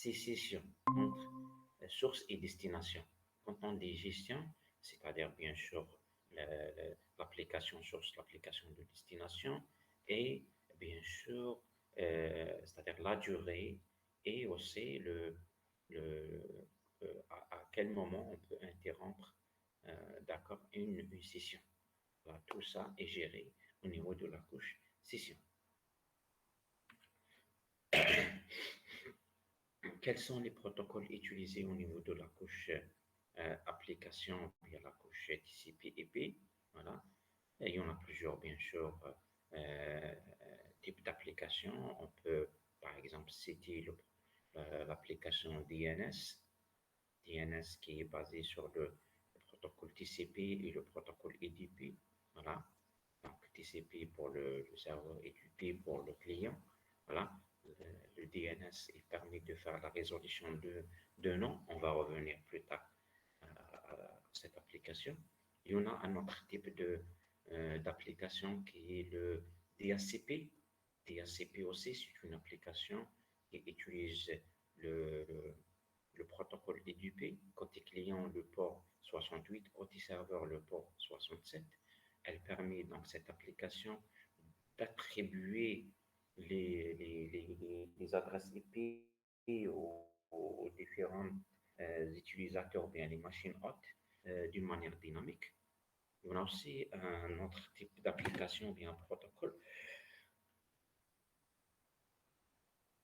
sécession entre source et destination. Quand on dit gestion, c'est-à-dire bien sûr l'application source, l'application de destination, et bien sûr, c'est-à-dire la durée et aussi à quel moment on peut interrompre d'accord, une session. Voilà, tout ça est géré au niveau de la couche session. Quels sont les protocoles utilisés au niveau de la couche application via la couche TCP/IP? Voilà. Et il y en a plusieurs, bien sûr, euh, types d'applications. On peut, par exemple, citer l'application DNS. DNS qui est basé sur le protocole TCP et le protocole UDP. Voilà. Donc, TCP pour le serveur et UDP pour le client. Voilà. Le DNS il permet de faire la résolution de noms. On va revenir plus tard à cette application. Il y en a un autre type d'application qui est le DHCP. DHCP aussi, c'est une application qui utilise le, le protocole EDP, côté client le port 68, côté serveur le port 67. Elle permet donc cette application d'attribuer les adresses IP aux différents utilisateurs, bien les machines hôtes, d'une manière dynamique. On a aussi un autre type d'application, bien un protocole,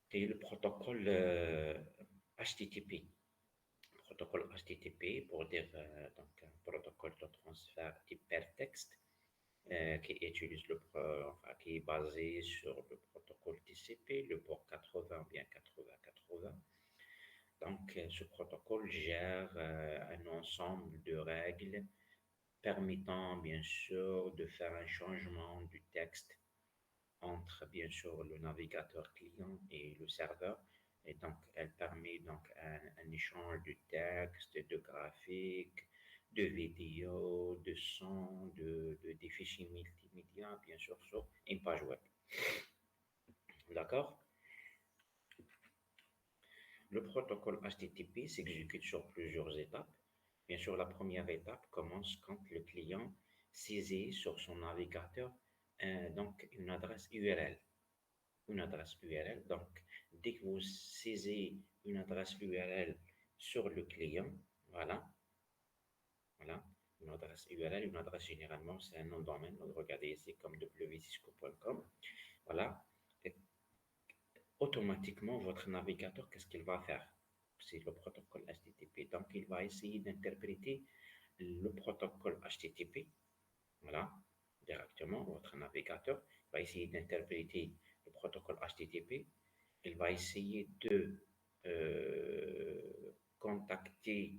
qui est le protocole HTTP. Protocole HTTP pour dire donc un protocole de transfert hypertexte qui utilise enfin, qui est basé sur le protocole TCP, le port 80 bien 80-80. Donc ce protocole gère un ensemble de règles permettant bien sûr de faire un changement du texte entre bien sûr le navigateur client et le serveur. Et donc, elle permet donc un échange de texte, de graphiques, de vidéos, de sons, des fichiers multimédia, bien sûr, sur une page web. D'accord? Le protocole HTTP s'exécute sur plusieurs étapes. Bien sûr, la première étape commence quand le client saisit sur son navigateur donc une adresse URL. Une adresse URL. Donc, dès que vous saisissez une adresse URL sur le client, voilà, voilà, une adresse URL, une adresse généralement, c'est un nom de domaine. Donc, regardez ici comme wcisco.com. Voilà. Et automatiquement, votre navigateur, qu'est-ce qu'il va faire? C'est le protocole HTTP. Donc, il va essayer d'interpréter le protocole HTTP. Voilà, directement, votre navigateur va essayer d'interpréter le protocole HTTP. Il va essayer de contacter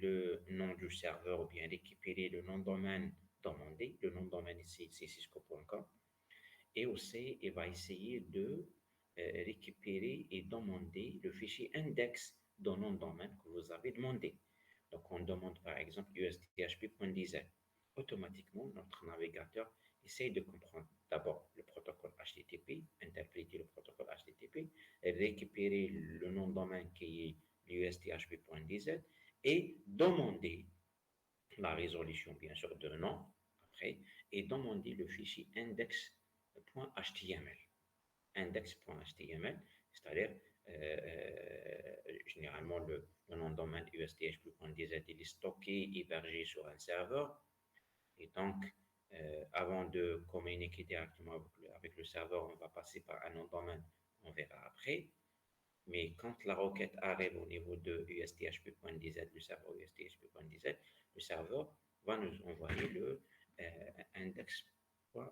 le nom du serveur ou bien récupérer le nom de domaine demandé. Le nom de domaine ici, c'est cisco.com. Et aussi, il va essayer de récupérer et demander le fichier index d'un nom de domaine que vous avez demandé. Donc, on demande par exemple usthp.dz. Automatiquement, notre navigateur essaye de comprendre d'abord le protocole HTTP, interpréter le protocole HTTP, récupérer le nom de domaine qui est l'usthp.dz et demander la résolution, bien sûr, de nom après et demander le fichier index.html. Index.html, c'est-à-dire généralement le nom de domaine usthp.dz il est stocké, hébergé sur un serveur et donc avant de communiquer directement avec le serveur, on va passer par un nom de domaine, on verra après. Mais quand la requête arrive au niveau de usthp.dz, le serveur usthp.dz, le serveur va nous envoyer le index.html.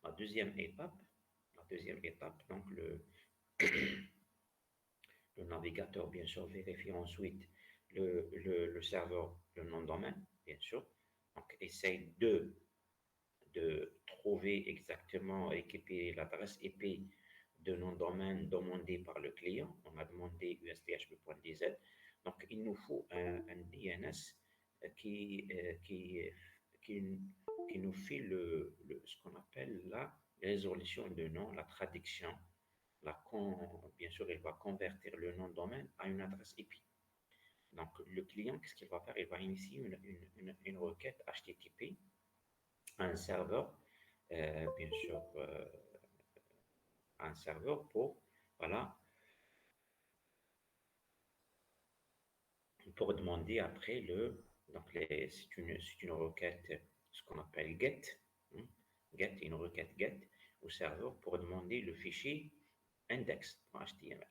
La deuxième étape, donc le navigateur, bien sûr, vérifie ensuite le serveur, le nom de domaine, bien sûr. Donc, essaye de trouver exactement, récupérer l'adresse IP de nom de domaine demandé par le client. On a demandé usthp.dz. Donc, il nous faut un DNS qui, euh, qui, qui, nous fait ce qu'on appelle la résolution de nom, la traduction bien sûr, il va convertir le nom de domaine à une adresse IP. Donc, le client, qu'est-ce qu'il va faire? Il va initier une requête HTTP à un serveur, bien sûr, un serveur voilà, pour demander après donc c'est une requête, ce qu'on appelle get, hein, une requête get au serveur pour demander le fichier index.html.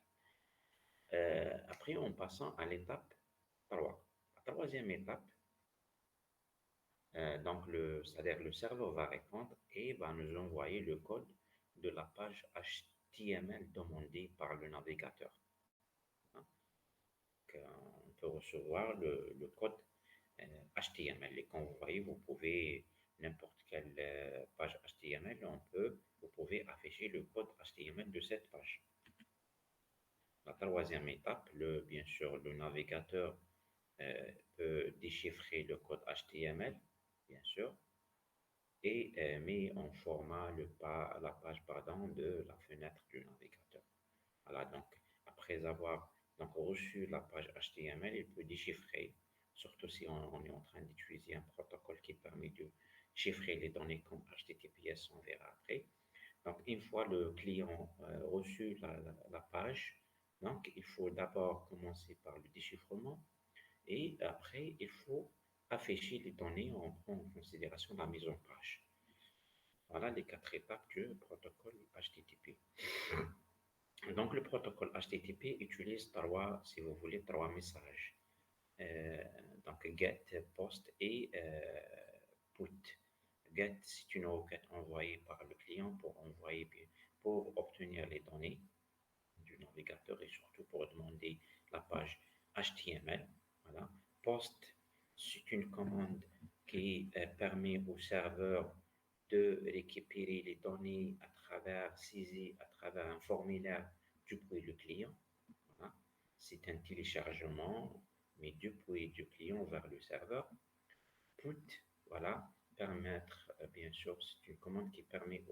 Après, en passant à l'étape 3. La troisième étape, donc c'est-à-dire le serveur va répondre et va nous envoyer le code de la page HTML demandée par le navigateur, hein. On peut recevoir le code HTML. Et quand vous voyez, vous pouvez, n'importe quelle page HTML, vous pouvez afficher le code HTML de cette page. La troisième étape, bien sûr, le navigateur peut déchiffrer le code HTML, bien sûr, et met en format la page de la fenêtre du navigateur. Voilà, donc après avoir donc, reçu la page HTML, il peut déchiffrer, surtout si on est en train d'utiliser un protocole qui permet de chiffrer les données comme HTTPS, on verra après. Donc, une fois le client reçu la page, donc il faut d'abord commencer par le déchiffrement et après il faut afficher les données en prenant en considération la mise en page. Voilà les quatre étapes du protocole HTTP. Donc, le protocole HTTP utilise si vous voulez, trois messages. Euh, donc, get, post et put. Get, c'est une requête envoyée par le client pour obtenir les données du navigateur et surtout pour demander la page HTML. Voilà. Post, c'est une commande qui permet au serveur de récupérer les données à travers un formulaire depuis le client. Voilà. C'est un téléchargement, mais depuis du client vers le serveur. Put, voilà, bien sûr, c'est une commande qui permet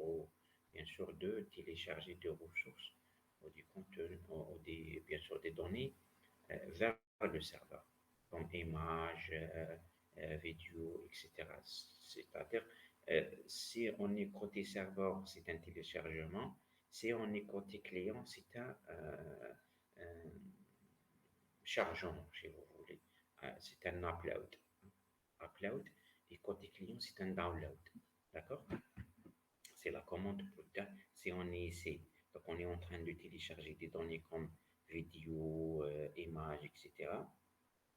bien sûr, de télécharger des ressources ou du contenu, bien sûr, des données vers le serveur, comme images, vidéos, etc. C'est-à-dire, si on est côté serveur, c'est un téléchargement. Si on est côté client, c'est un chargement, si vous voulez. C'est un upload. Et côté client, c'est un download. D'accord? C'est la commande put. Si on est ici, donc on est en train de télécharger des données comme vidéo, images, etc.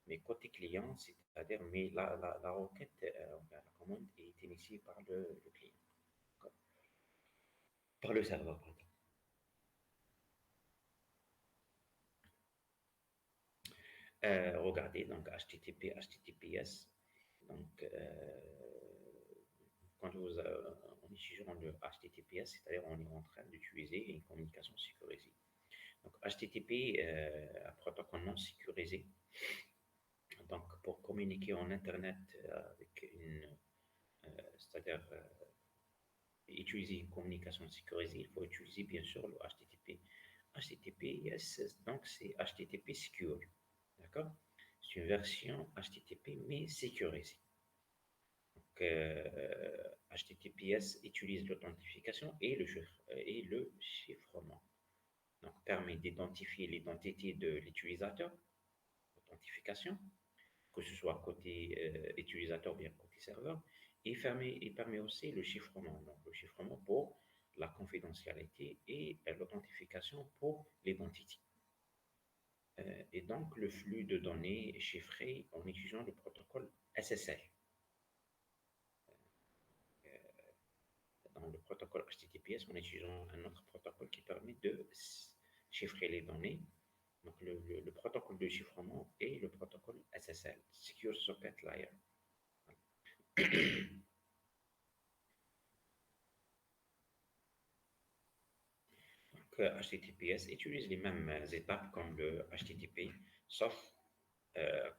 Mais côté client, c'est-à-dire, mais la requête, la commande est initiée par le client, par le serveur, pardon. Regardez, donc HTTP, HTTPS. Donc, quand en utilisant le HTTPS, c'est-à-dire on est en train d'utiliser une communication sécurisée. Donc, HTTP, un protocole non sécurisé. Donc, pour communiquer en Internet avec c'est-à-dire utiliser une communication sécurisée, il faut utiliser bien sûr le HTTP. HTTPS, donc c'est HTTP Secure. D'accord? C'est une version HTTP mais sécurisée. Donc, HTTPS utilise l'authentification et le chiffrement. Donc, permet d'identifier l'identité de l'utilisateur, authentification, que ce soit côté utilisateur ou bien côté serveur, et permet aussi le chiffrement. Donc, le chiffrement pour la confidentialité et l'authentification pour l'identité. Et donc, le flux de données est chiffré en utilisant le protocole SSL. Dans le protocole HTTPS, on utilise un autre protocole qui permet de chiffrer les données. Donc, le protocole de chiffrement et le protocole SSL, Secure Socket Layer. Donc, HTTPS utilise les mêmes étapes comme le HTTP, sauf,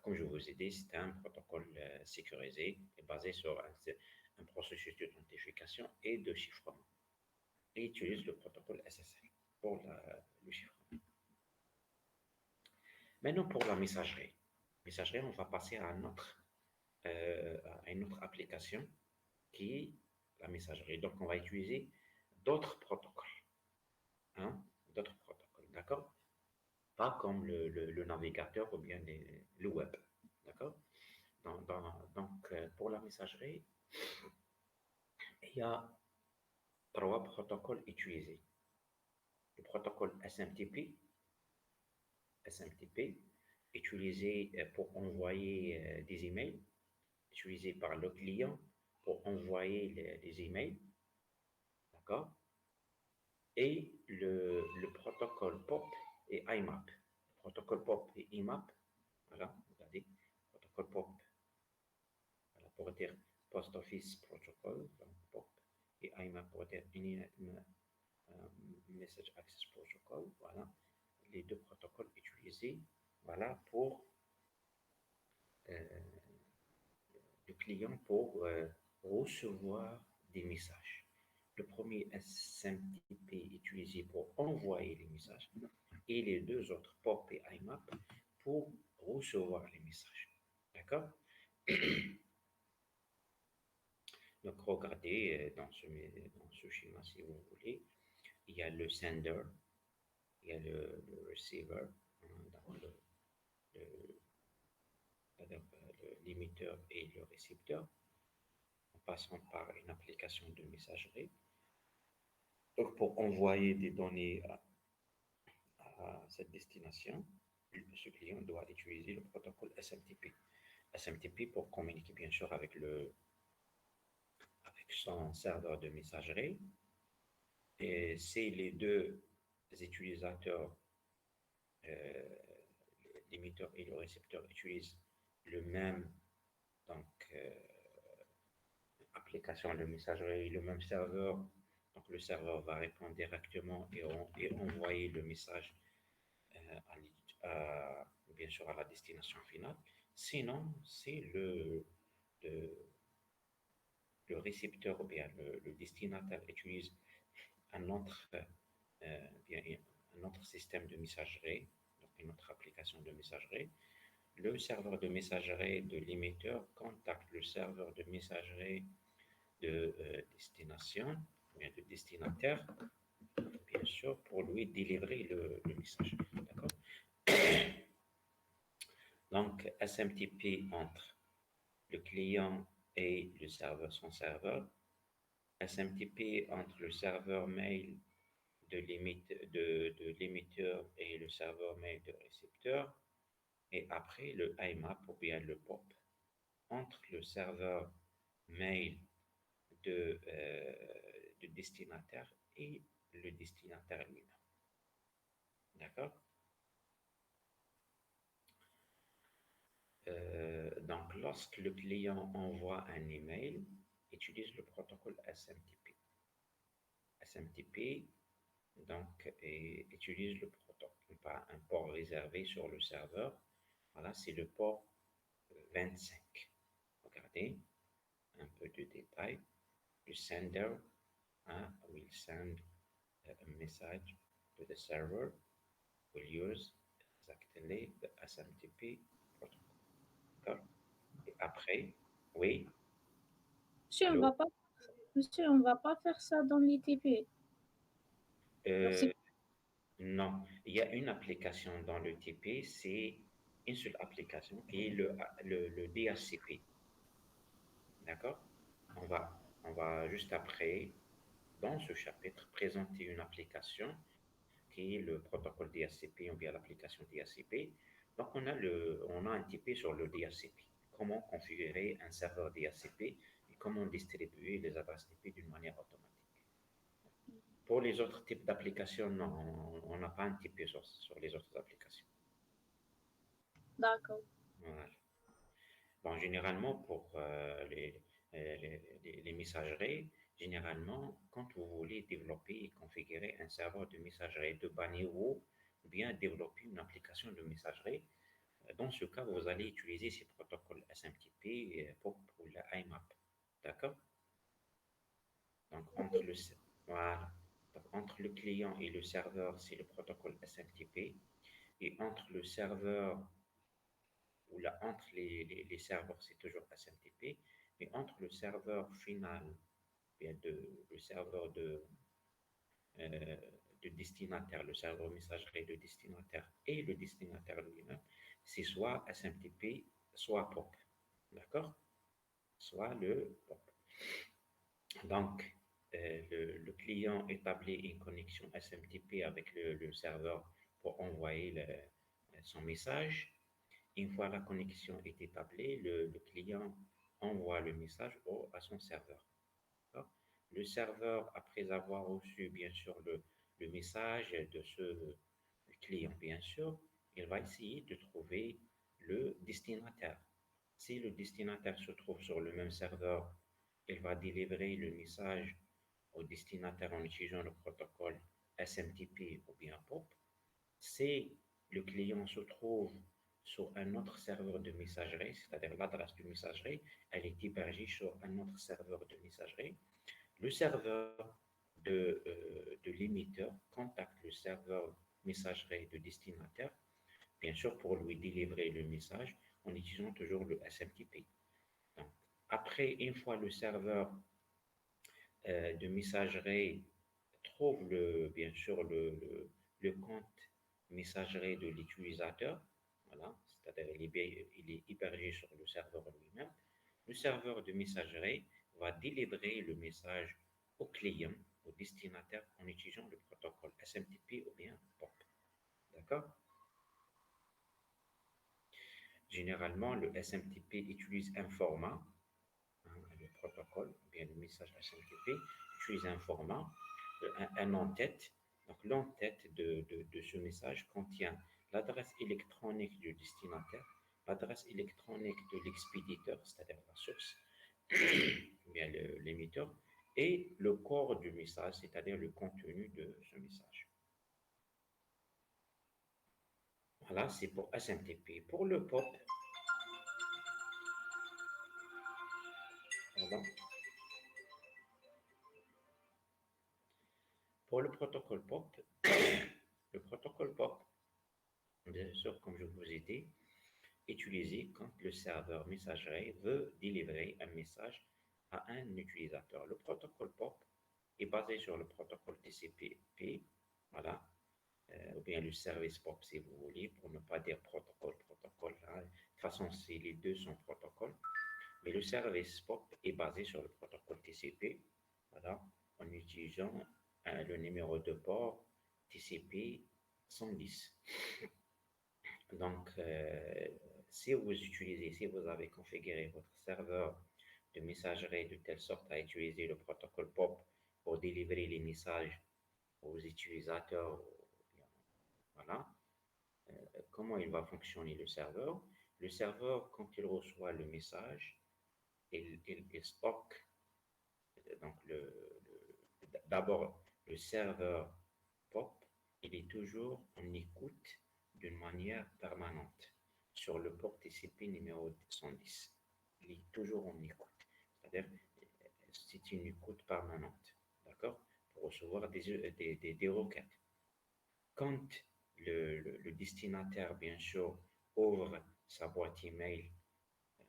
comme je vous ai dit, c'est un protocole sécurisé et basé sur un processus d'authentification et de chiffrement et utilise le protocole SSL. pour le chiffrement. Maintenant, pour la messagerie. Messagerie, on va passer à une autre application qui est la messagerie. Donc, on va utiliser d'autres protocoles. Hein, d'autres protocoles, d'accord? Pas comme le navigateur ou bien le web, d'accord? Donc, pour la messagerie, il y a trois protocoles utilisés. Le protocole SMTP utilisé pour envoyer des emails, utilisé par le client pour envoyer les emails, d'accord? Et le protocole POP et IMAP. Le protocole POP et IMAP, voilà, regardez, protocole POP, voilà, pour dire Post Office Protocol, donc POP, et IMAP pour dire Message Access Protocol, voilà, les deux protocoles utilisés, voilà, pour euh, le client pour recevoir des messages. Le premier SMTP utilisé pour envoyer les messages et les deux autres POP et IMAP pour recevoir les messages. D'accord? Donc, regardez dans ce schéma, si vous voulez, il y a le sender, il y a le receiver, hein, dans l'émetteur et le récepteur, en passant par une application de messagerie. Donc, pour envoyer des données à cette destination, ce client doit utiliser le protocole SMTP. SMTP pour communiquer bien sûr avec son serveur de messagerie. Et si les deux utilisateurs, euh, l'émetteur et le récepteur, utilisent le même donc, application de messagerie, le même serveur, donc le serveur va répondre directement et envoyer le message bien sûr à la destination finale. Sinon, c'est le, le récepteur ou bien le destinataire utilise un autre, bien, un autre système de messagerie, donc une autre application de messagerie. Le serveur de messagerie de l'émetteur contacte le serveur de messagerie de destination, ou bien de destinataire, bien sûr, pour lui délivrer le message. D'accord? Donc, SMTP entre le client et le serveur, son serveur. SMTP entre le serveur mail de l'émetteur et le serveur mail de récepteur. Et après, le IMAP ou bien le POP entre le serveur mail de destinataire et le destinataire lui-même. D'accord? Donc, lorsque le client envoie un email, utilise le protocole SMTP. SMTP donc, utilise le protocole, pas un port réservé sur le serveur. Voilà, c'est le port 25. Regardez un peu de détails. Le sender will send a message to the server, will use exactly the SMTP protocol. Et après, oui, Monsieur, on allô? va pas, monsieur, on va pas faire ça dans l'ITP. Alors, Euh, non, il y a une application dans le TP, c'est une seule application qui est le DHCP. D'accord? On va juste après, dans ce chapitre, présenter une application qui est le protocole DHCP ou bien l'application DHCP. Donc, on a un TP sur le DHCP. Comment configurer un serveur DHCP et comment distribuer les adresses TP d'une manière automatique. Pour les autres types d'applications, non, on n'a pas un TP sur les autres applications. d'accord. Voilà. Bon, généralement, pour les messageries, généralement, quand vous voulez développer et configurer un serveur de messagerie de bas niveau, ou bien développer une application de messagerie, dans ce cas, vous allez utiliser ces protocoles SMTP pour la IMAP. D'accord? Donc, voilà. Donc, entre le client et le serveur, c'est le protocole SMTP. Et entre le serveur, ou là, entre les serveurs, c'est toujours SMTP. Mais entre le serveur final, bien le serveur euh, de destinataire, le serveur messagerie de destinataire et le destinataire lui-même, c'est soit SMTP, soit POP. D'accord? Soit le POP. Donc, le client établit une connexion SMTP avec le serveur pour envoyer son message. Une fois la connexion est établie, le client envoie le message à son serveur. D'accord. Le serveur, après avoir reçu bien sûr le message de ce client, bien sûr, il va essayer de trouver le destinataire. Si le destinataire se trouve sur le même serveur, il va délivrer le message au destinataire en utilisant le protocole SMTP ou bien POP. Si le client se trouve sur un autre serveur de messagerie, c'est-à-dire l'adresse de messagerie, elle est hébergée sur un autre serveur de messagerie, le serveur de l'émetteur contacte le serveur messagerie de destinataire, bien sûr pour lui délivrer le message en utilisant toujours le SMTP. Donc, après, une fois le serveur de messagerie trouve bien sûr le compte messagerie de l'utilisateur, voilà, c'est-à-dire il est hébergé sur le serveur lui-même, le serveur de messagerie va délivrer le message au client, au destinataire, en utilisant le protocole SMTP ou bien POP. D'accord? Généralement, le SMTP utilise un format, hein, le protocole, ou bien le message SMTP utilise un format, un en-tête. Donc, l'en-tête de ce message contient l'adresse électronique du destinataire, l'adresse électronique de l'expéditeur, c'est-à-dire la source, ou bien l'émetteur, et le corps du message, c'est-à-dire le contenu de ce message. Voilà, c'est pour SMTP. Pour le POP, pardon, pour le protocole POP, le protocole POP, bien sûr, comme je vous ai dit, utilisé quand le serveur messagerie veut délivrer un message à un utilisateur. Le protocole POP est basé sur le protocole TCP/IP, voilà, ou bien le service POP si vous voulez, pour ne pas dire protocole. Hein. De toute façon, les deux sont protocoles. Mais le service POP est basé sur le protocole TCP, voilà, en utilisant le numéro de port TCP 110. Donc, si vous avez configuré votre serveur de messagerie de telle sorte à utiliser le protocole POP pour délivrer les messages aux utilisateurs, voilà, comment il va fonctionner le serveur? Le serveur, quand il reçoit le message, il stocke donc d'abord le serveur POP, il est toujours en écoute d'une manière permanente sur le port TCP numéro 110. Il est toujours en écoute, c'est-à-dire c'est une écoute permanente, d'accord, pour recevoir des requêtes. Quand le destinataire, bien sûr, ouvre sa boîte email,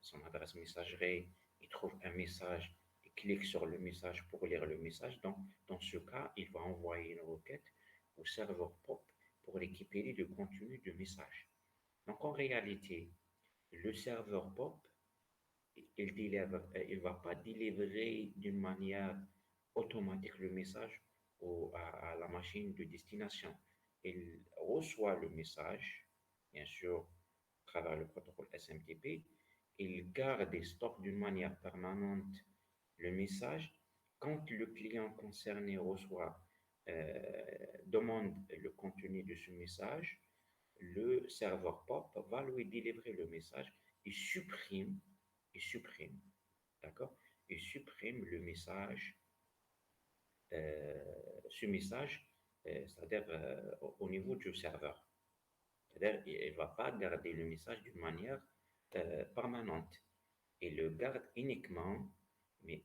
son adresse messagerie, il trouve un message, il clique sur le message pour lire le message. Donc, dans ce cas, il va envoyer une requête au serveur POP pour récupérer le contenu du message. Donc, en réalité, le serveur POP, il va pas délivrer d'une manière automatique le message à la machine de destination. Il reçoit le message, bien sûr, à travers le protocole SMTP. Il garde et stocke d'une manière permanente le message. Quand le client concerné demande le contenu de ce message, le serveur POP va lui délivrer le message et supprime, d'accord? Il supprime le message, ce message, c'est-à-dire au niveau du serveur. C'est-à-dire il ne va pas garder le message d'une manière permanente. Il le garde uniquement, mais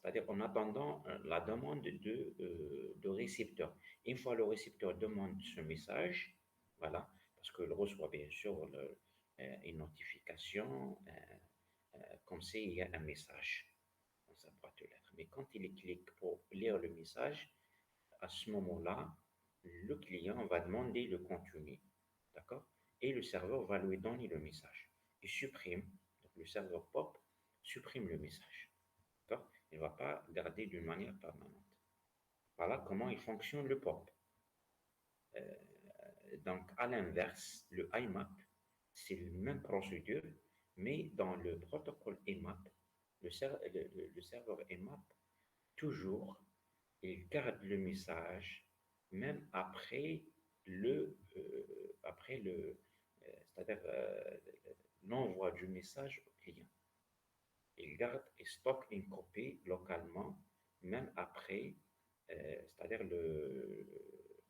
c'est-à-dire en attendant la demande de récepteur. Une fois le récepteur demande ce message, voilà, parce qu'il reçoit bien sûr une notification, comme s'il y a un message dans sa boîte aux lettres. Mais quand il clique pour lire le message, à ce moment-là, le client va demander le contenu, d'accord? Et le serveur va lui donner le message. Il supprime, donc le serveur POP supprime le message, d'accord? Il ne va pas garder d'une manière permanente. Voilà comment il fonctionne le POP. Donc, à l'inverse, le IMAP, c'est la même procédure, mais dans le protocole IMAP, le serveur IMAP, toujours, il garde le message même c'est-à-dire l'envoi du message au client. Il garde et stocke une copie localement, même après, c'est-à-dire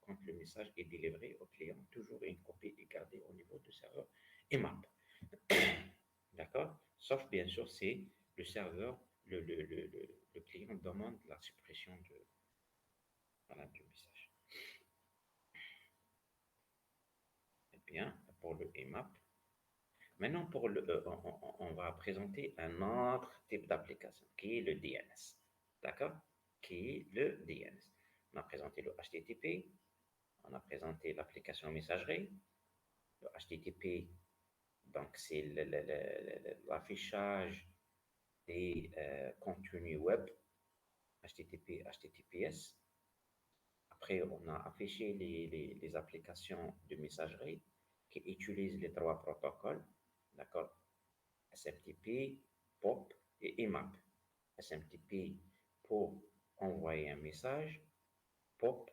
quand le message est délivré au client, toujours une copie est gardée au niveau du serveur IMAP. D'accord? Sauf bien sûr, c'est le serveur, le client demande la suppression voilà, du message. Eh bien, pour le IMAP. Maintenant, on va présenter un autre type d'application qui est le DNS. D'accord? Qui est le DNS. On a présenté le HTTP, on a présenté l'application messagerie. Le HTTP, donc c'est l'affichage des contenus web, HTTP, HTTPS. Après, on a affiché les applications de messagerie qui utilisent les trois protocoles, d'accord? SMTP, POP et IMAP. SMTP pour envoyer un message, POP,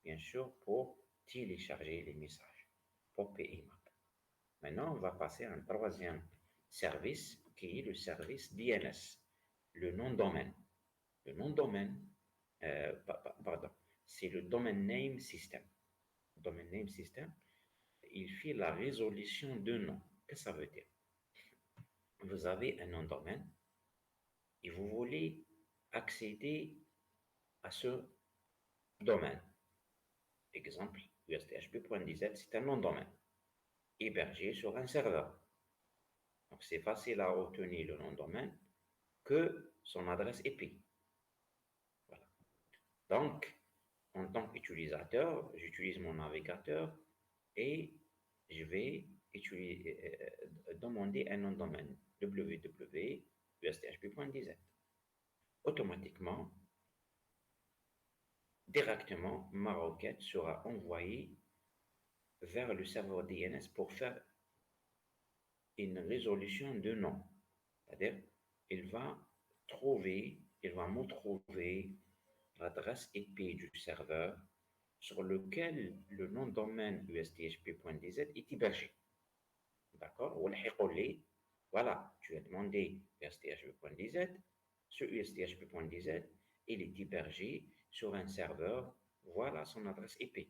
bien sûr, pour télécharger les messages, POP et IMAP. Maintenant, on va passer à un troisième service qui est le service DNS, le nom de domaine. Le nom de domaine, pardon, c'est le Domain Name System. Domain Name System, il fait la résolution de nom. Qu'est-ce que ça veut dire? Vous avez un nom de domaine et vous voulez accéder à ce domaine. Exemple, usthp.dz, c'est un nom de domaine hébergé sur un serveur. Donc, c'est facile à retenir le nom de domaine que son adresse IP. Voilà. Donc, en tant qu'utilisateur, j'utilise mon navigateur et je vais demander un nom de domaine www.usthp.dz. Automatiquement, directement, ma requête sera envoyée vers le serveur DNS pour faire une résolution de nom. C'est-à-dire, il va me trouver l'adresse IP du serveur sur lequel le nom de domaine usthp.dz est hébergé. D'accord? Voilà, tu as demandé usthp.dz, ce usthp.dz, il est hébergé sur un serveur, voilà son adresse IP.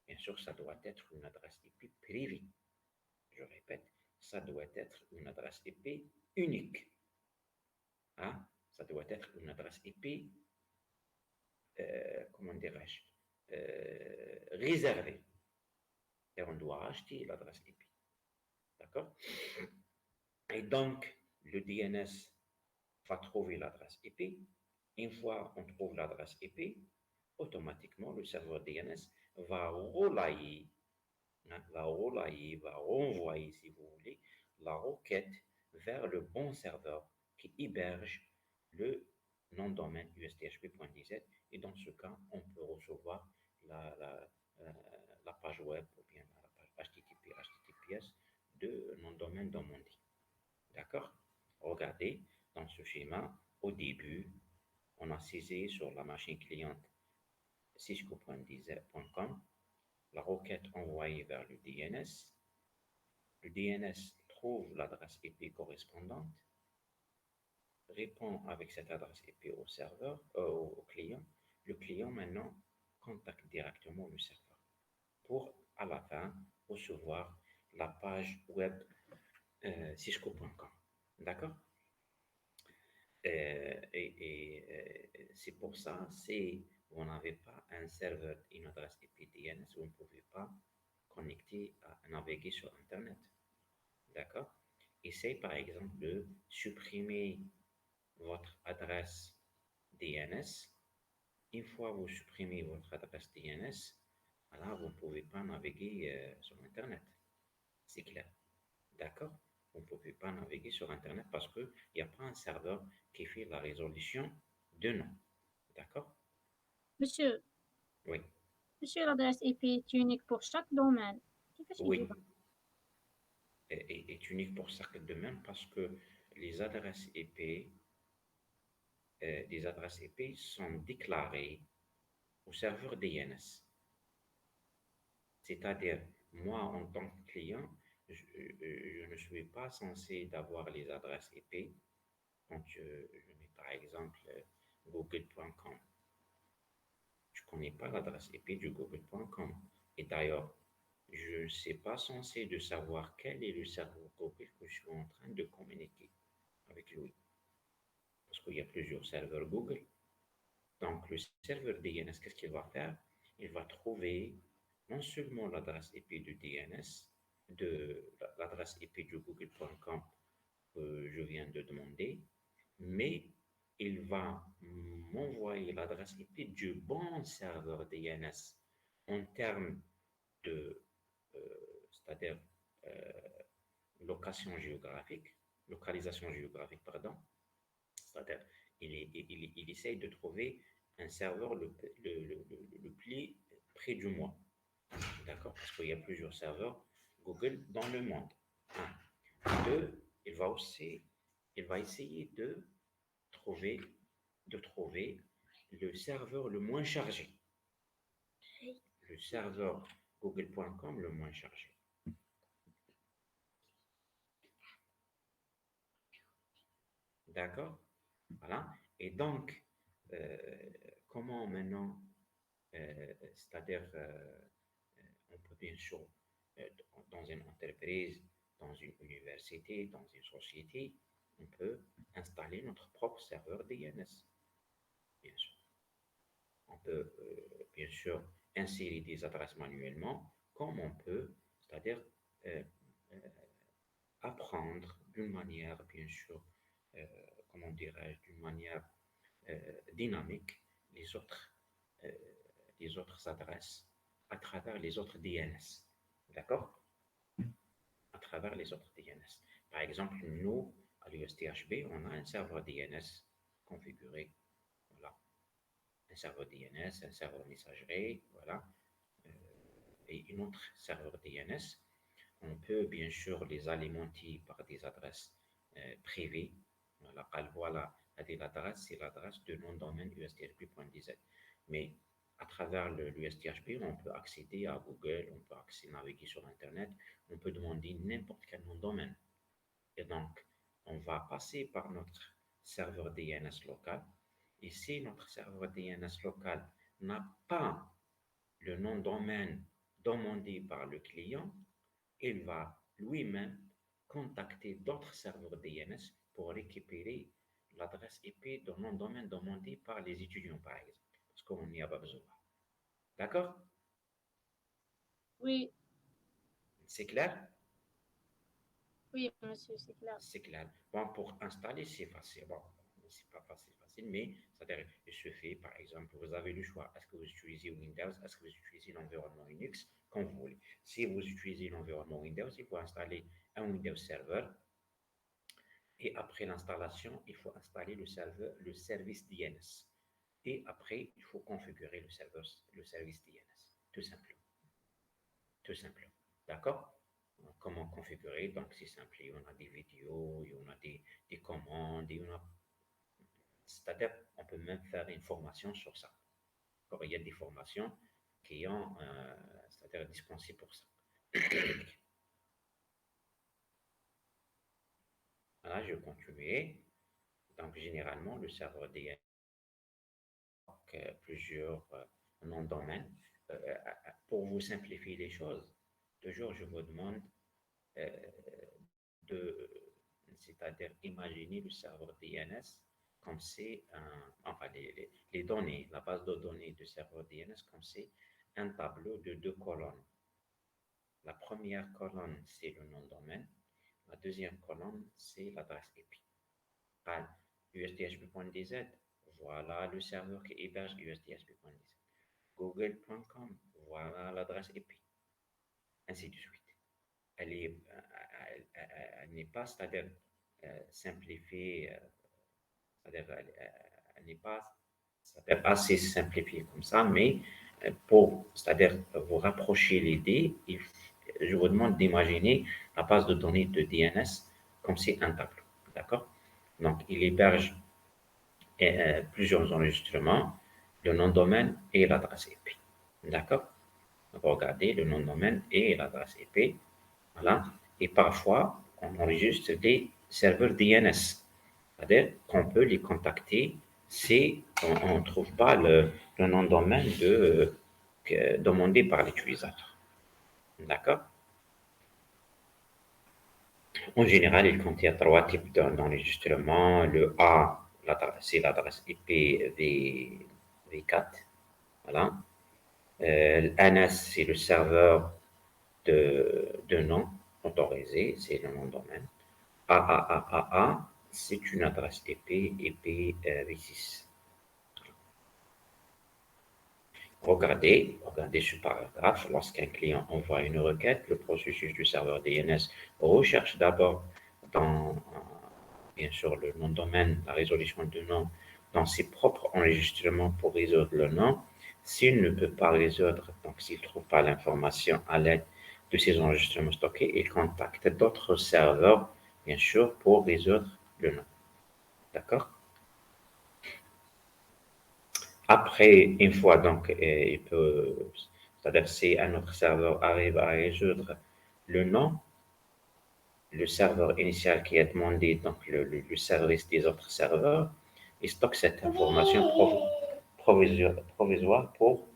Bien sûr, ça doit être une adresse IP privée. Je répète, ça doit être une adresse IP unique. Hein? Ça doit être une adresse IP, comment dirais-je, réservée. Et on doit acheter l'adresse IP. D'accord? Et donc, le DNS va trouver l'adresse IP. Une fois qu'on trouve l'adresse IP, automatiquement, le serveur DNS va relayer, va renvoyer, si vous voulez, la requête vers le bon serveur qui héberge le nom de domaine usthp.dz. Et dans ce cas, on peut recevoir la, la, euh, la page web ou bien la page HTTP, HTTPS de nom de domaine demandé. D'accord? Regardez, dans ce schéma, au début, on a saisi sur la machine cliente cisco.dz.com la requête envoyée vers le DNS. Le DNS trouve l'adresse IP correspondante, répond avec cette adresse IP au serveur, au client. Le client maintenant contacte directement le serveur pour à la fin recevoir la page web cisco.com. D'accord? C'est pour ça, si vous n'avez pas un serveur, une adresse IP DNS, vous ne pouvez pas connecter à naviguer sur Internet. D'accord? Essayez par exemple de supprimer votre adresse DNS. Une fois que vous supprimez votre adresse DNS, alors vous ne pouvez pas naviguer sur Internet. C'est clair. D'accord? Vous ne pouvez pas naviguer sur Internet parce qu'il n'y a pas un serveur qui fait la résolution de nom. D'accord? Monsieur, Oui. monsieur, l'adresse IP est unique pour chaque domaine. كيفاش يجيب؟ Oui. Est unique pour chaque domaine parce que les adresses IP, sont déclarées au serveur DNS. C'est-à-dire, moi, en tant que client, je ne suis pas censé d'avoir les adresses IP quand je mets par exemple google.com. Je ne connais pas l'adresse IP du google.com. Et d'ailleurs, je ne suis pas censé de savoir quel est le serveur Google que je suis en train de communiquer avec lui. Parce qu'il y a plusieurs serveurs Google. Donc, le serveur DNS, qu'est-ce qu'il va faire? Il va trouver non seulement l'adresse IP du DNS, de l'adresse IP du google.com que je viens de demander, mais il va m'envoyer l'adresse IP du bon serveur DNS en termes de, c'est-à-dire euh, localisation géographique, pardon. C'est-à-dire, il essaye de trouver un serveur le plus près du moi. D'accord? Parce qu'il y a plusieurs serveurs Google dans le monde. Un. Deux, il va essayer trouver, de trouver le serveur le moins chargé. Le serveur google.com le moins chargé. D'accord? Voilà. Et donc, comment maintenant, c'est-à-dire, on peut bien sûr, euh, dans une entreprise, dans une université, dans une société, on peut installer notre propre serveur DNS, bien sûr. On peut, bien sûr, insérer des adresses manuellement, comme on peut, c'est-à-dire euh, euh, apprendre d'une manière, bien sûr, euh, comment dirais-je, d'une manière dynamique les autres, euh, les autres adresses à travers les autres DNS. D'accord? À travers les autres DNS. Par exemple, nous, à l'USTHB, on a un serveur DNS configuré. Voilà. Un serveur DNS, un serveur messagerie, voilà. Euh, et un autre serveur DNS. On peut bien sûr les alimenter par des adresses privées. Voilà, l'adresse, c'est l'adresse de nom domaine usthp.dz. Mais à travers l'USTHP, on peut accéder à Google, on peut naviguer sur Internet, on peut demander n'importe quel nom de domaine. Et donc, on va passer par notre serveur DNS local. Et si notre serveur DNS local n'a pas le nom de domaine demandé par le client, il va lui-même contacter d'autres serveurs DNS pour récupérer l'adresse IP de nom de domaine demandé par les étudiants, par exemple, parce qu'on n'y a pas besoin. D'accord? Oui, C'est clair? oui, monsieur, c'est clair. C'est clair. Bon, pour installer, c'est facile. Bon, c'est pas facile, mais c'est-à-dire, il suffit, par exemple, vous avez le choix. Est-ce que vous utilisez Windows? Est-ce que vous utilisez l'environnement Linux? Comme vous voulez. Si vous utilisez l'environnement Windows, il faut installer un Windows Server. Et après l'installation, il faut installer le service DNS. Et après, il faut configurer le service DNS. Tout simplement. Tout simplement. D'accord? Comment configurer? Donc, c'est simple. Il y en a des vidéos, il y en a des commandes, il y en a... C'est-à-dire, on peut même faire une formation sur ça. Alors, il y a des formations qui ont, c'est-à-dire dispensées pour ça. Voilà, je vais continuer. Donc, généralement, le serveur DNS plusieurs noms de domaine. Pour vous simplifier les choses, toujours je vous demande euh, de, c'est-à-dire imaginer le serveur DNS comme c'est enfin les données, la base de données du serveur DNS, comme c'est un tableau de 2 colonnes. La première colonne, c'est le nom de domaine. La deuxième colonne, c'est l'adresse IP. Par usdhp.dz, voilà le serveur qui héberge usdhp.dz. Google.com, voilà l'adresse IP. Ainsi de suite. Elle n'est pas, c'est-à-dire simplifiée, c'est-à-dire elle n'est pas assez simplifiée comme ça, mais pour, c'est-à-dire vous rapprocher l'idée, je vous demande d'imaginer la base de données de DNS comme c'est un tableau, d'accord? Donc, il héberge plusieurs enregistrements, le nom de domaine et l'adresse IP, d'accord? Regardez le nom de domaine et l'adresse IP, voilà. Et parfois, on enregistre des serveurs DNS, c'est-à-dire qu'on peut les contacter si on ne trouve pas le nom de domaine demandé par l'utilisateur. D'accord? En général, il contient 3 types d'enregistrement. Le A, c'est l'adresse IP v4. Voilà. NS, c'est le serveur de nom autorisé, c'est le nom de domaine. AAAAA, c'est une adresse IP v6. Regardez ce paragraphe. Lorsqu'un client envoie une requête, le processus du serveur DNS recherche d'abord dans, bien sûr, le nom de domaine, la résolution de nom dans ses propres enregistrements pour résoudre le nom. S'il ne peut pas résoudre, donc s'il ne trouve pas l'information à l'aide de ces enregistrements stockés, il contacte d'autres serveurs, bien sûr, pour résoudre le nom. D'accord? Après, une fois, donc, il peut, c'est-à-dire si un autre serveur arrive à résoudre le nom, le serveur initial qui a demandé, donc le service des autres serveurs, il stocke cette information provisoire pour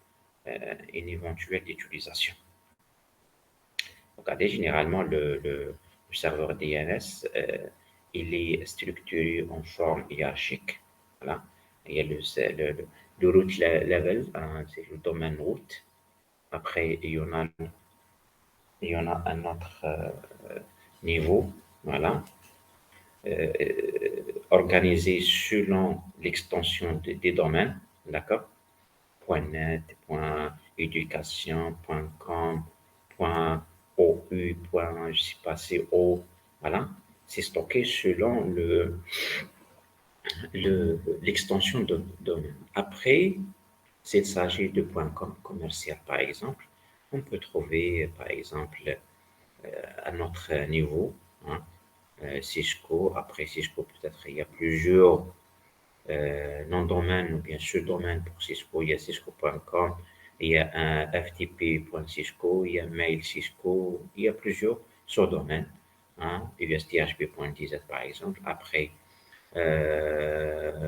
une éventuelle utilisation. Regardez, généralement, le serveur DNS, il est structuré en forme hiérarchique. Voilà. Il y a le root level, hein, c'est le domaine root. Après, il y en a un autre niveau, voilà, organisé selon l'extension des domaines, d'accord? .net, .éducation, .com, .ou, je sais pas, .co, voilà. C'est stocké selon l'extension de domaine. Après, s'il s'agit de .com commercial, par exemple, on peut trouver, par exemple, à notre niveau, hein, Cisco. Après Cisco, peut-être il y a plusieurs noms de domaine ou bien sous-domaines pour Cisco. Il y a cisco.com, il y a un ftp.cisco, il y a mail Cisco, il y a plusieurs sous-domaines, hein, usdhp.dz par exemple. Après,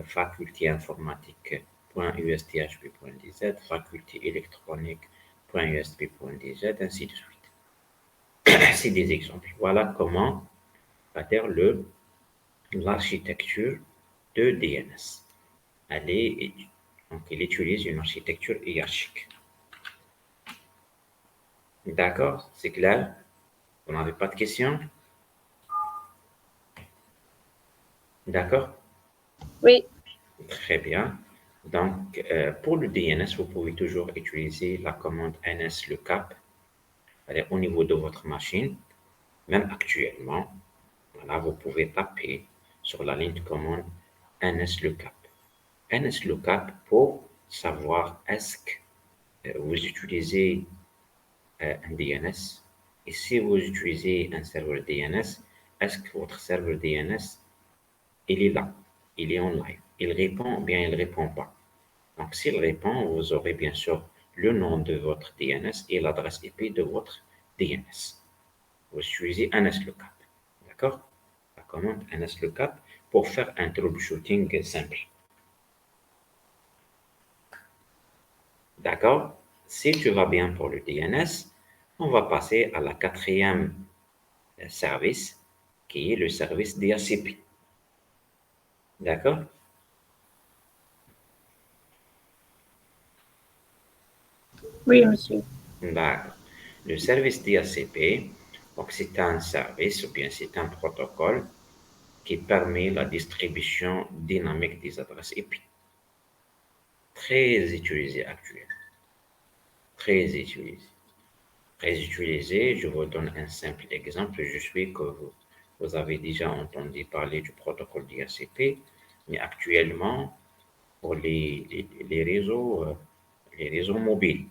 faculté informatique.usdhp.dz, faculté électronique.usdp.dz, ainsi de suite. C'est des exemples. Voilà comment va dire l'architecture de DNS. Donc, il utilise une architecture hiérarchique. D'accord? C'est clair? Vous n'avez pas de questions? D'accord? Oui. Très bien. Donc, pour le DNS, vous pouvez toujours utiliser la commande nslookup, c'est-à-dire au niveau de votre machine. Même actuellement, voilà, vous pouvez taper sur la ligne de commande nslookup. nslookup pour savoir est-ce que vous utilisez un DNS et si vous utilisez un serveur DNS, est-ce que votre serveur DNS, il est là, il est en live, il répond ou bien il ne répond pas. Donc, s'il répond, vous aurez bien sûr le nom de votre DNS et l'adresse IP de votre DNS. Vous utilisez nslookup, d'accord? La commande nslookup pour faire un troubleshooting simple. D'accord? Si tu vas bien pour le DNS, on va passer à la 4e service, qui est le service DHCP. D'accord? Oui, monsieur. D'accord. Le service DHCP, donc c'est un service ou bien c'est un protocole qui permet la distribution dynamique des adresses IP. Très utilisé actuellement. Très utilisé. Très utilisé. Je vous donne un simple exemple. Je suis que vous avez déjà entendu parler du protocole DHCP, mais actuellement, pour les réseaux mobiles,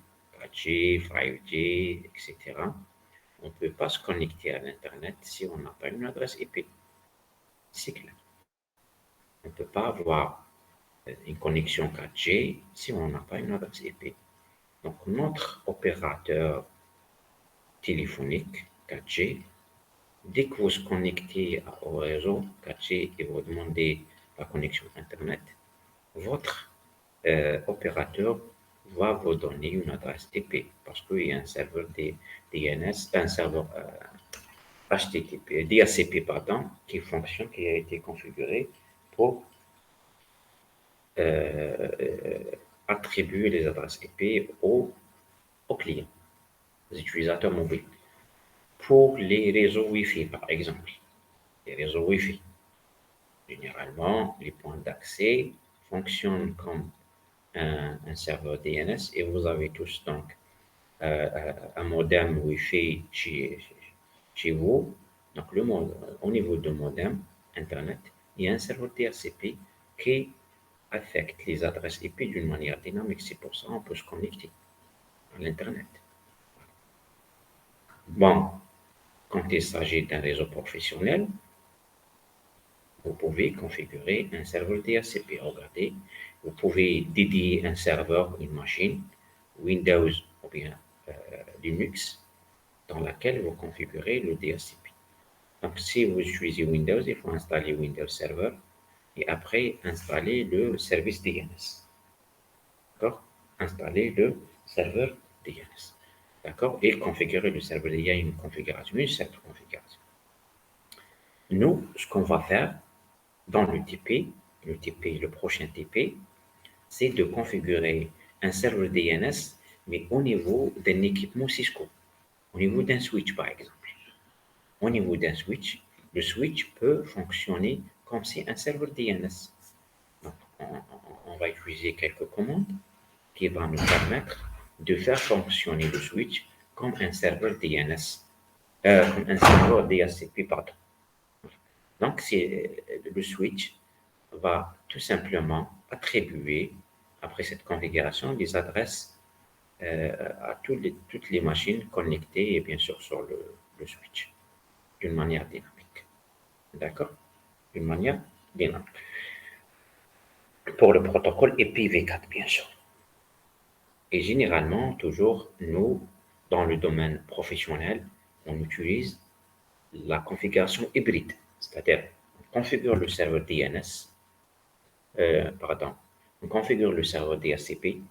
4G, 5G, etc., on ne peut pas se connecter à l'Internet si on n'a pas une adresse IP. C'est clair. On ne peut pas avoir une connexion 4G si on n'a pas une adresse IP. Donc, notre opérateur téléphonique 4G, dès que vous se connectez au réseau 4G et vous demandez la connexion Internet, votre opérateur va vous donner une adresse IP parce qu'il y a un serveur DNS, un serveur HTTP, DHCP, pardon, qui fonctionne, qui a été configuré pour euh, attribuer les adresses IP aux clients, aux utilisateurs mobiles. Pour les réseaux Wi-Fi, par exemple, les réseaux Wi-Fi, généralement, les points d'accès fonctionnent comme un serveur DNS et vous avez tous donc un modem Wi-Fi chez vous. Donc, au niveau du modem Internet, il y a un serveur DHCP qui affecte les adresses IP d'une manière dynamique. C'est pour ça qu'on peut se connecter à l'Internet. Bon, quand il s'agit d'un réseau professionnel, vous pouvez configurer un serveur DHCP. Regardez, vous pouvez dédier un serveur, une machine, Windows ou bien euh, Linux, dans laquelle vous configurez le DHCP. Donc, si vous utilisez Windows, il faut installer Windows Server et après installer le service DNS. D'accord? Installer le serveur DNS. D'accord? Et configurer le serveur. Il y a une configuration, une simple configuration. Nous, ce qu'on va faire dans le prochain TP, c'est de configurer un serveur DNS, mais au niveau d'un équipement Cisco, au niveau d'un switch par exemple. Au niveau d'un switch, le switch peut fonctionner comme si un serveur DNS. Donc, on va utiliser quelques commandes qui vont nous permettre de faire fonctionner le switch comme un serveur DNS, comme un serveur DHCP, pardon. Donc, le switch va tout simplement attribuer, après cette configuration, des adresses à toutes les machines connectées et bien sûr sur le switch d'une manière dynamique. D'accord? D'une manière dynamique. Pour le protocole IPv4, bien sûr. Et généralement, toujours, nous, dans le domaine professionnel, on utilise la configuration hybride, c'est-à-dire on configure le serveur DNS, pardon, on configure le serveur DHCP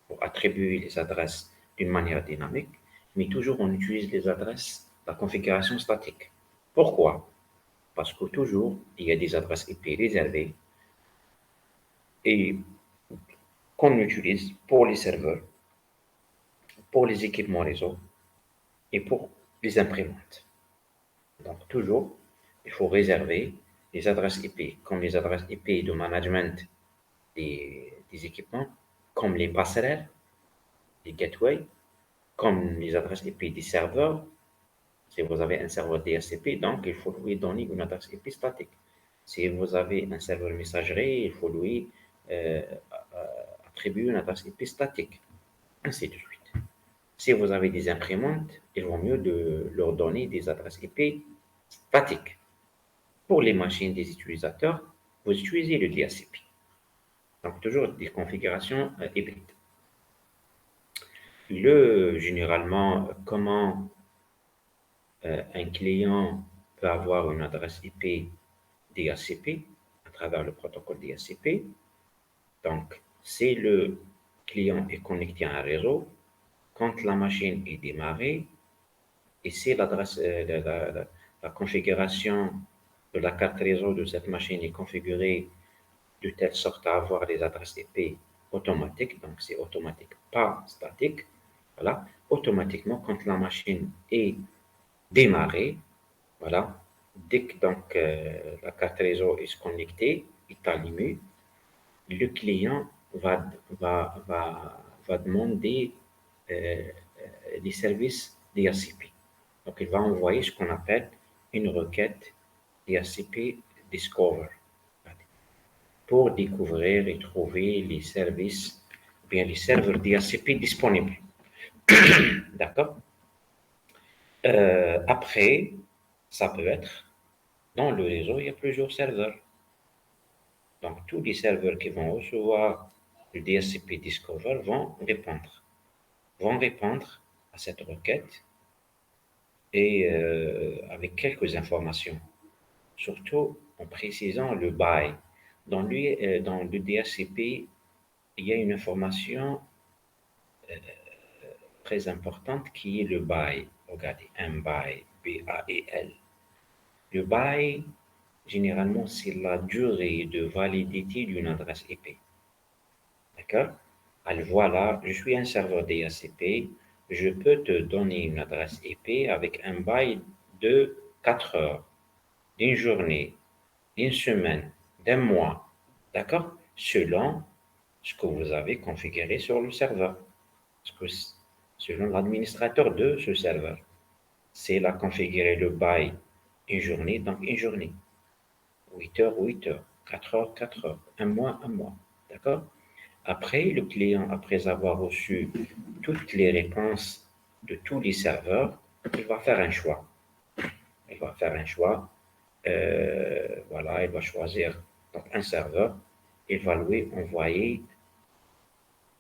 pour attribuer les adresses d'une manière dynamique, mais toujours on utilise les adresses, la configuration statique. Pourquoi? Parce que toujours, il y a des adresses IP réservées et qu'on utilise pour les serveurs, pour les équipements réseau et pour les imprimantes. Donc, toujours, il faut réserver les adresses IP, comme les adresses IP de management des équipements, comme les passerelles, les gateways, comme les adresses IP des serveurs. Si vous avez un serveur DHCP, donc il faut lui donner une adresse IP statique. Si vous avez un serveur messagerie, il faut lui euh, attribuer une adresse IP statique, ainsi de suite. Si vous avez des imprimantes, il vaut mieux de leur donner des adresses IP statiques. Pour les machines des utilisateurs, vous utilisez le DHCP. Donc, toujours des configurations hybrides. Généralement, comment un client peut avoir une adresse IP DHCP à travers le protocole DHCP. Donc, si le client est connecté à un réseau, quand la machine est démarrée, et si la configuration de la carte réseau de cette machine est configurée de telle sorte à avoir les adresses IP automatiques, donc c'est automatique, pas statique, Voilà, automatiquement, quand la machine est démarrée, voilà, dès que donc la carte réseau est connectée, est allumée, le client va demander euh, des services DHCP. Donc, il va envoyer ce qu'on appelle une requête DHCP Discover pour découvrir et trouver les services, bien les serveurs DHCP disponibles. D'accord. Après, ça peut être, dans le réseau, il y a plusieurs serveurs. Donc, tous les serveurs qui vont recevoir le DHCP Discover vont répondre à cette requête et avec quelques informations, surtout en précisant le BY. Dans le DHCP, il y a une information très importante qui est le BY. Regardez, un BY, B-A-E-L. Le BY, généralement, c'est la durée de validité d'une adresse IP. D'accord? Alors voilà, je suis un serveur DHCP, je peux te donner une adresse IP avec un bail de 4 heures, d'une journée, d'une semaine, d'un mois. D'accord? Selon ce que vous avez configuré sur le serveur. Selon l'administrateur de ce serveur. S'il a configuré le bail une journée, donc une journée. 8 heures, 8 heures. 4 heures, 4 heures. Un mois, un mois. D'accord? Après, le client, après avoir reçu toutes les réponses de tous les serveurs, il va faire un choix. Il va faire un choix. Voilà, il va choisir donc un serveur. Il va lui envoyer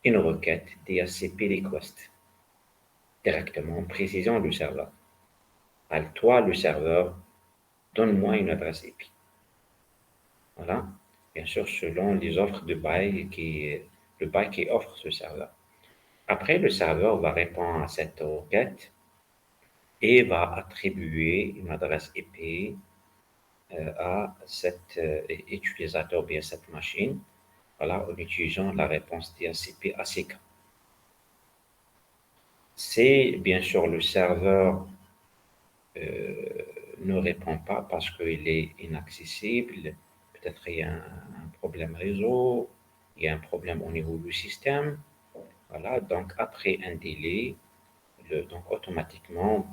une requête DHCP request directement en précisant le serveur. Alors, toi, le serveur, donne-moi une adresse IP. Voilà. Bien sûr, selon les offres de bail le bail qui offre ce serveur. Après, le serveur va répondre à cette requête et va attribuer une adresse IP à cet utilisateur, bien cette machine, voilà, en utilisant la réponse DHCP ACK. Si bien sûr le serveur ne répond pas parce qu'il est inaccessible, peut-être il y a un problème réseau, il y a un problème au niveau du système, voilà, donc après un délai, donc automatiquement,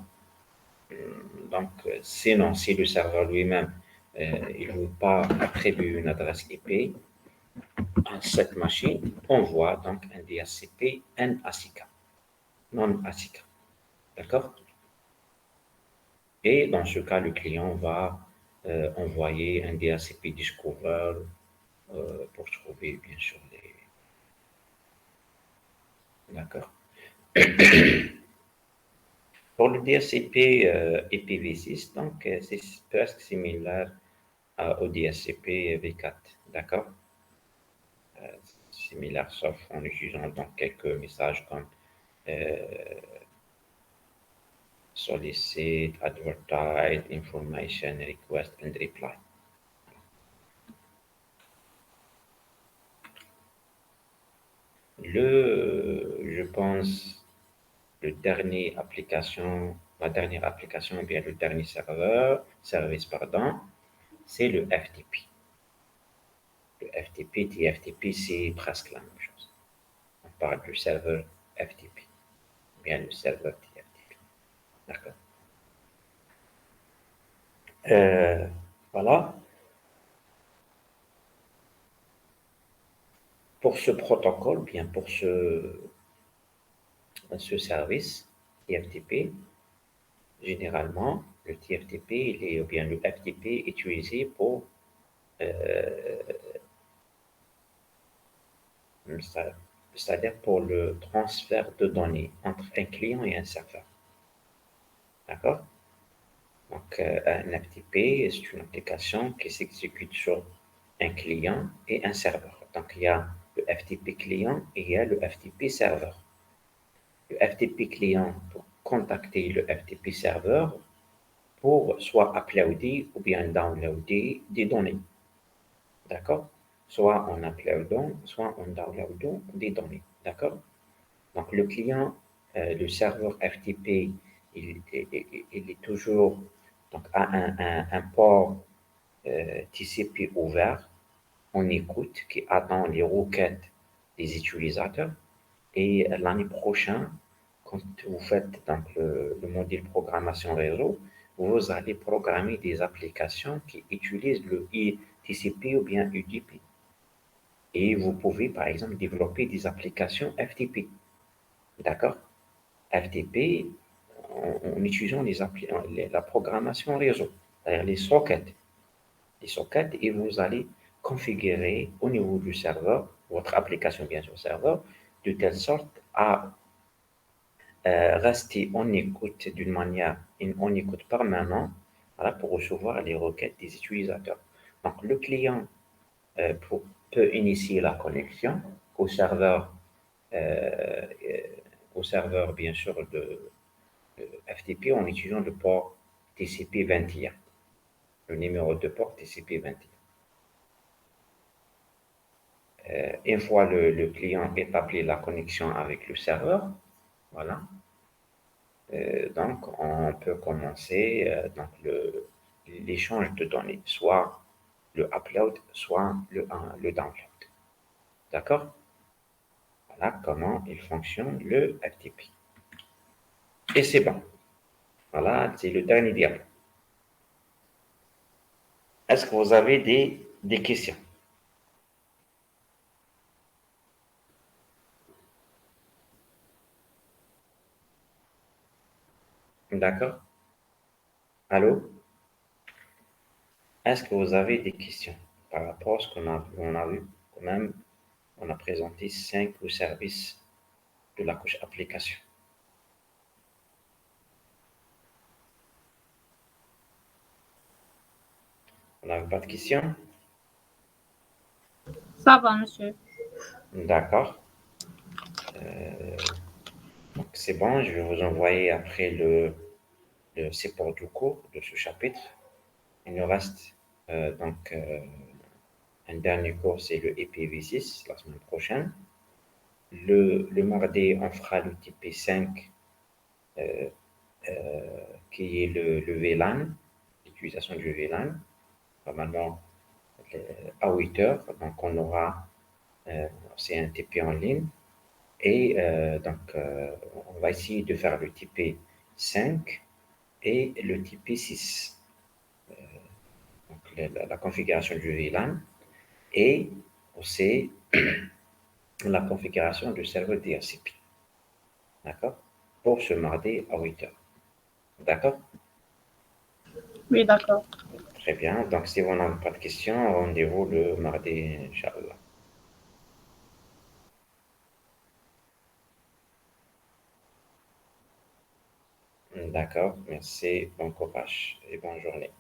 donc, sinon, si le serveur lui-même, il ne veut pas attribuer une adresse IP à cette machine, on voit donc un DHCP NACK, non ACK. D'accord? Et dans ce cas, le client va envoyer un DHCP Discover pour trouver, bien sûr, les. D'accord? Pour le DHCP IPv6, donc, c'est presque similaire au DHCP V4. D'accord? Similaire, sauf en utilisant donc quelques messages comme solicit, advertise, information, request and reply. Je pense, la dernière application, ou bien le dernier service, pardon, c'est le FTP. Le FTP, TFTP, c'est presque la même chose. On parle du serveur FTP, ou bien le serveur TFTP. D'accord. Voilà. Pour ce protocole, bien pour ce service TFTP, généralement, le TFTP, ou bien le FTP est utilisé pour c'est-à-dire pour le transfert de données entre un client et un serveur. D'accord? Donc, un FTP, c'est une application qui s'exécute sur un client et un serveur. Donc, il y a le FTP client et il y a le FTP serveur. Le FTP client pour contacter le FTP serveur pour soit uploader ou bien downloader des données. D'accord? Soit en uploadant, soit en downloadant des données. D'accord? Donc, le client le serveur FTP, il est toujours donc, à un port TCP ouvert en écoute qui attend les requêtes des utilisateurs. Et l'année prochaine, quand vous faites donc, le module programmation réseau, vous allez programmer des applications qui utilisent le TCP ou bien UDP. Et vous pouvez, par exemple, développer des applications FTP. D'accord? FTP en utilisant la programmation réseau, c'est-à-dire les sockets. Les sockets, et vous allez configurer au niveau du serveur, votre application bien sûr serveur, de telle sorte à rester en écoute d'une manière, en écoute permanente, voilà, pour recevoir les requêtes des utilisateurs. Donc le client peut initier la connexion au serveur, euh, euh, au serveur bien sûr de FTP en utilisant le port TCP 21, le numéro de port TCP 21. Une fois le client établit la connexion avec le serveur, voilà, donc on peut commencer donc l'échange de données, soit le upload, soit le download. D'accord? Voilà comment il fonctionne le FTP. Et c'est bon. Voilà, c'est le dernier diapo. Est-ce que vous avez des questions? D'accord? Allô? Est-ce que vous avez des questions par rapport à ce on a vu quand même, on a présenté 5 services de la couche application. On n'a pas de questions? Ça va, monsieur. D'accord. Donc c'est bon, je vais vous envoyer après le support du cours de ce chapitre. Il nous reste un dernier cours, c'est le IPv6 la semaine prochaine. Le mardi, on fera le TP5 qui est le VLAN, l'utilisation du VLAN, normalement à 8 heures. Donc on aura, c'est un TP en ligne. Et on va essayer de faire le TP5 et le TP6. Donc, la configuration du VLAN et aussi la configuration du serveur DHCP. D'accord? Pour ce mardi à 8 heures. D'accord? Oui, d'accord. Très bien. Donc, si vous n'avez pas de questions, rendez-vous le mardi, Inch'Allah. D'accord. Merci. Bon courage et bonne journée.